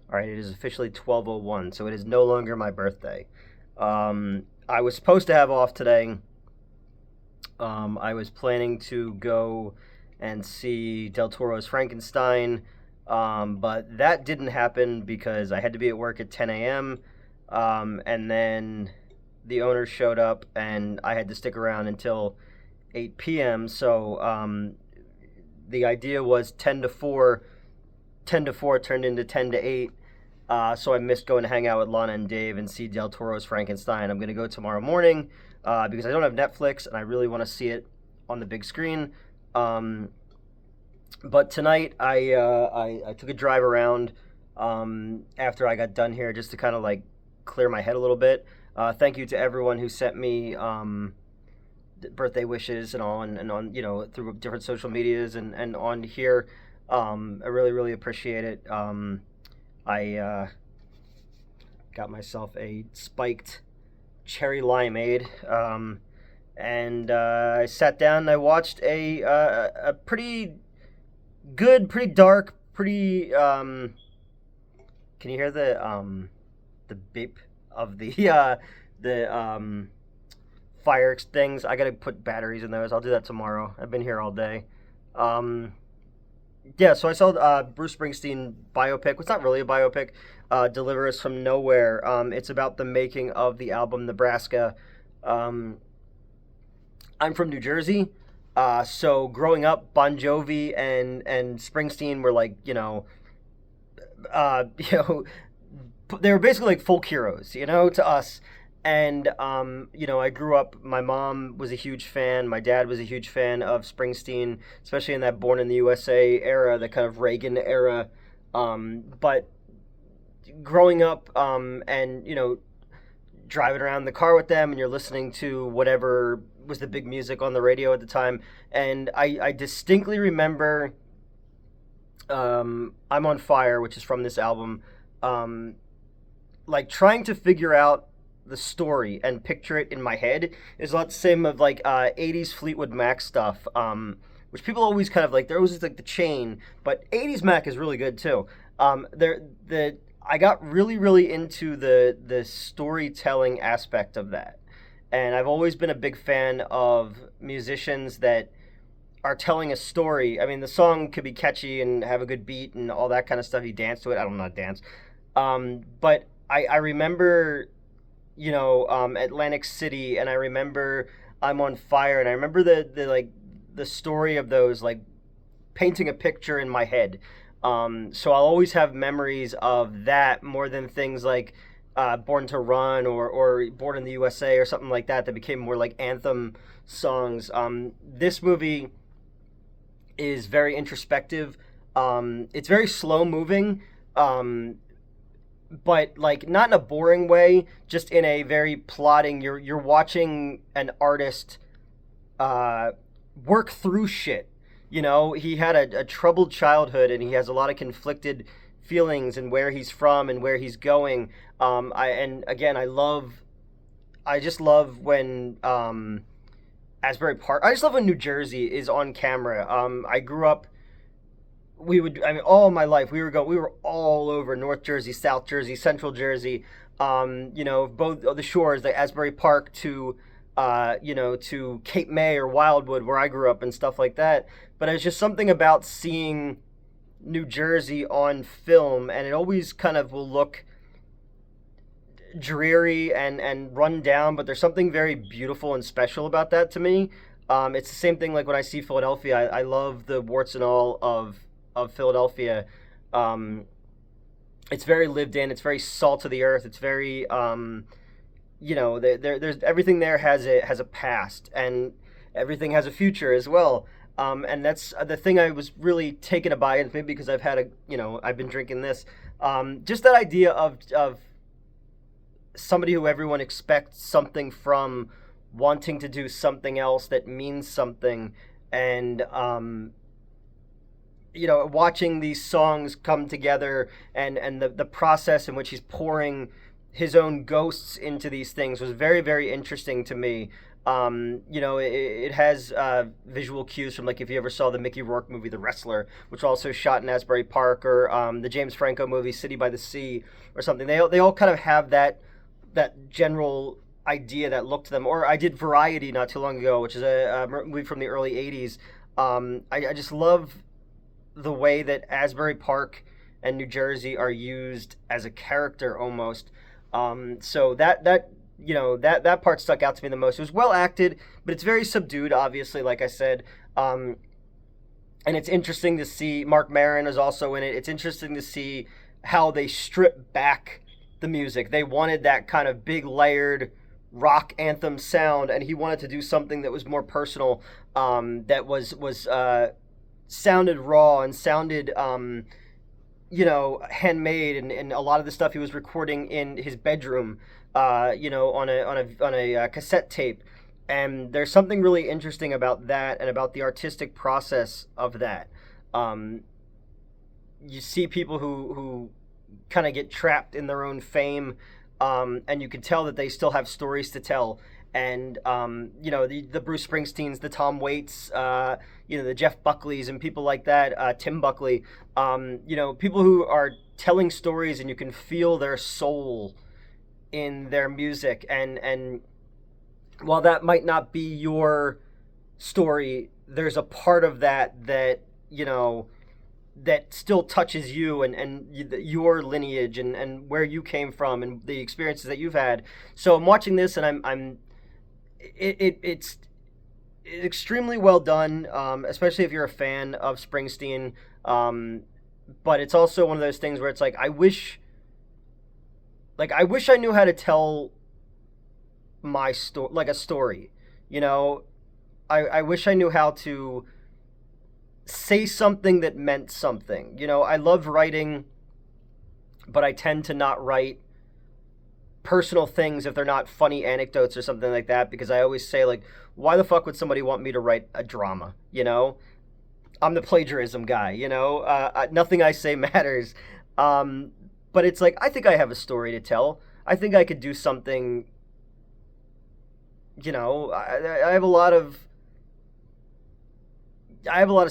All right, it is officially 12:01, so it is no longer my birthday. I was supposed to have off today. I was planning to go and see Del Toro's Frankenstein, but that didn't happen because I had to be at work at 10 a.m. And then the owner showed up, and I had to stick around until 8 p.m. So the idea was 10 to 4. 10 to 4 turned into 10 to 8. So I missed going to hang out with Lana and Dave and see Del Toro's Frankenstein. I'm going to go tomorrow morning because I don't have Netflix and I really want to see it on the big screen. But tonight I took a drive around after I got done here just to kind of like clear my head a little bit. Thank you to everyone who sent me birthday wishes and on through different social medias and on here. I really appreciate it. I got myself a spiked cherry limeade, and I sat down and I watched a pretty good, pretty dark, pretty. Can you hear the beep of the fire things? I gotta put batteries in those. I'll do that tomorrow. I've been here all day. Yeah, so I saw Bruce Springsteen biopic. Well, it's not really a biopic. Deliver Us from Nowhere. It's about the making of the album Nebraska. I'm from New Jersey, so growing up, Bon Jovi and Springsteen were like you know they were basically like folk heroes, to us. And I grew up. My mom was a huge fan. My dad was a huge fan of Springsteen, especially in that Born in the USA era, the kind of Reagan era. But growing up, and driving around in the car with them, and you're listening to whatever was the big music on the radio at the time, and I distinctly remember, "I'm on Fire," which is from this album, like trying to figure out the story and picture it in my head is a lot the same of like 80s Fleetwood Mac stuff, which people always kind of like. There was like the chain, but 80s Mac is really good too. I got really into the storytelling aspect of that, and I've always been a big fan of musicians that are telling a story. I mean, the song could be catchy and have a good beat and all that kind of stuff. You dance to it. I don't know how to dance, but I remember Atlantic City, and I remember I'm on Fire, and I remember the story of those, like painting a picture in my head. So I'll always have memories of that more than things like Born to Run or Born in the USA or something like that became more like anthem songs. This movie is very introspective. It's very slow moving. But like not in a boring way, just in a very plotting. You're watching an artist work through shit. He had a troubled childhood, and he has a lot of conflicted feelings and where he's from and where he's going. I just love when Asbury Park. I just love when New Jersey is on camera. I grew up. All my life we were all over North Jersey, South Jersey, Central Jersey, both the shores, like Asbury Park to Cape May or Wildwood, where I grew up and stuff like that. But it's just something about seeing New Jersey on film, and it always kind of will look dreary and run down, but there's something very beautiful and special about that to me. It's the same thing like when I see Philadelphia. I love the warts and all of Philadelphia. It's very lived in. It's very salt of the earth. It's very, there's everything there has a past, and everything has a future as well. And that's the thing I was really taken aback, and maybe because I've been drinking this. Just that idea of somebody who everyone expects something from, wanting to do something else that means something, and watching these songs come together, and the process in which he's pouring his own ghosts into these things was very, very interesting to me. It has visual cues from, like, if you ever saw the Mickey Rourke movie The Wrestler, which was also shot in Asbury Park, or the James Franco movie City by the Sea, or something. They all kind of have that general idea, that look to them. Or I did Variety not too long ago, which is a movie from the early '80s. I just love the way that Asbury Park and New Jersey are used as a character almost. So that part stuck out to me the most. It was well acted, but it's very subdued, obviously, like I said. And it's interesting to see Mark Maron is also in it. It's interesting to see how they strip back the music. They wanted that kind of big layered rock anthem sound, and he wanted to do something that was more personal, that was sounded raw and sounded handmade, and a lot of the stuff he was recording in his bedroom, on a cassette tape. And there's something really interesting about that, and about the artistic process of that. You see people who kind of get trapped in their own fame, and you can tell that they still have stories to tell. And the Bruce Springsteens, the Tom Waits, the Jeff Buckleys, and people like that, Tim Buckley, people who are telling stories, and you can feel their soul in their music. And while that might not be your story, there's a part of that that still touches you, and your lineage, and where you came from, and the experiences that you've had. So I'm watching this, and it's extremely well done, especially if you're a fan of Springsteen. But it's also one of those things where it's like, I wish I knew how to tell my story, like a story. I wish I knew how to say something that meant something. I love writing, but I tend to not write personal things if they're not funny anecdotes or something like that, because I always say, like, why the fuck would somebody want me to write a drama? I'm the plagiarism guy. Nothing I say matters. But it's like, I think I have a story to tell. I think I could do something. I have a lot of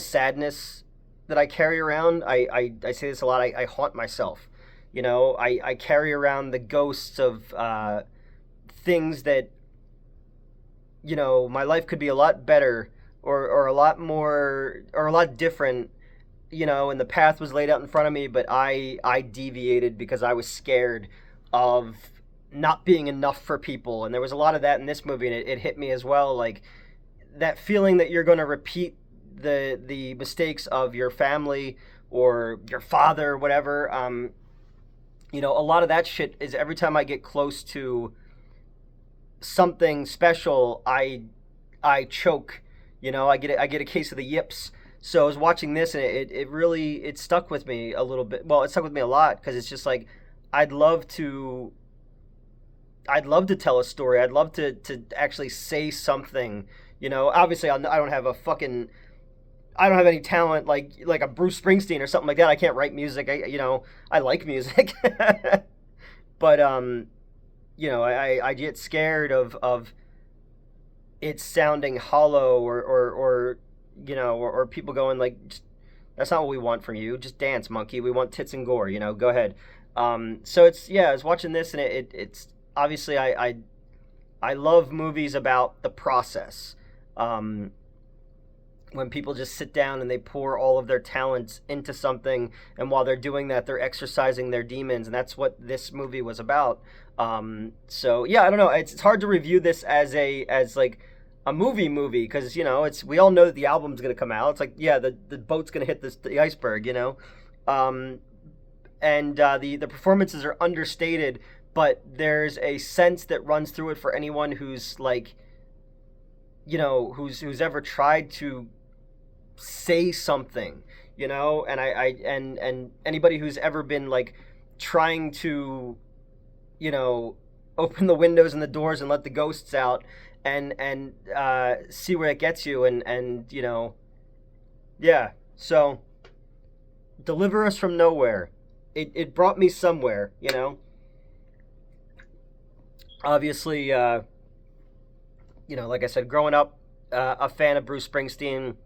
sadness that I carry around. I say this a lot. I haunt myself. I carry around the ghosts of things that, my life could be a lot better, or a lot more, or a lot different, and the path was laid out in front of me, but I deviated because I was scared of not being enough for people. And there was a lot of that in this movie, and it hit me as well. Like, that feeling that you're going to repeat the mistakes of your family or your father or whatever. A lot of that shit is, every time I get close to something special, I choke. I get a case of the yips. So I was watching this, and it really stuck with me a little bit. Well, it stuck with me a lot, because it's just like, I'd love to tell a story. I'd love to actually say something. Obviously I don't have any talent like a Bruce Springsteen or something like that. I can't write music. I like music, but I get scared of it sounding hollow, or people going like, that's not what we want from you. Just dance, monkey. We want tits and gore. Go ahead. So I was watching this, and it's obviously, I love movies about the process. When people just sit down and they pour all of their talents into something, and while they're doing that, they're exercising their demons, and that's what this movie was about. I don't know. It's hard to review this as like a movie, because we all know that the album's gonna come out. It's like, yeah, the boat's gonna hit the iceberg, and the performances are understated, but there's a sense that runs through it for anyone who's like, who's ever tried to say something, and and anybody who's ever been like trying to, open the windows and the doors and let the ghosts out, and see where it gets you, and yeah. So, deliver us from nowhere. It brought me somewhere, Obviously, like I said, growing up a fan of Bruce Springsteen,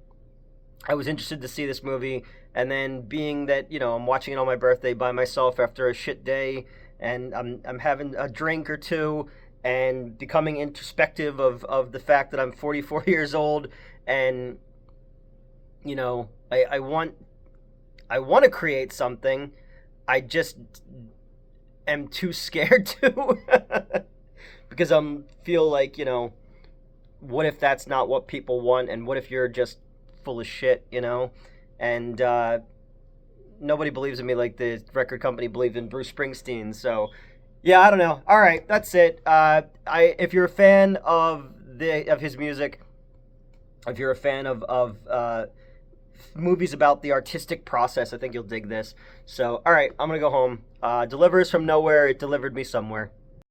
I was interested to see this movie, and then being that I'm watching it on my birthday by myself after a shit day, and I'm having a drink or two, and becoming introspective of the fact that I'm 44 years old, and I want to create something. I just am too scared to because feel like what if that's not what people want, and what if you're just full of shit. And nobody believes in me like the record company believed in Bruce Springsteen. So yeah, I don't know. All right, that's it. If you're a fan of his music, if you're a fan of movies about the artistic process, I think you'll dig this. So all right, I'm gonna go home. Delivers from nowhere. It delivered me somewhere.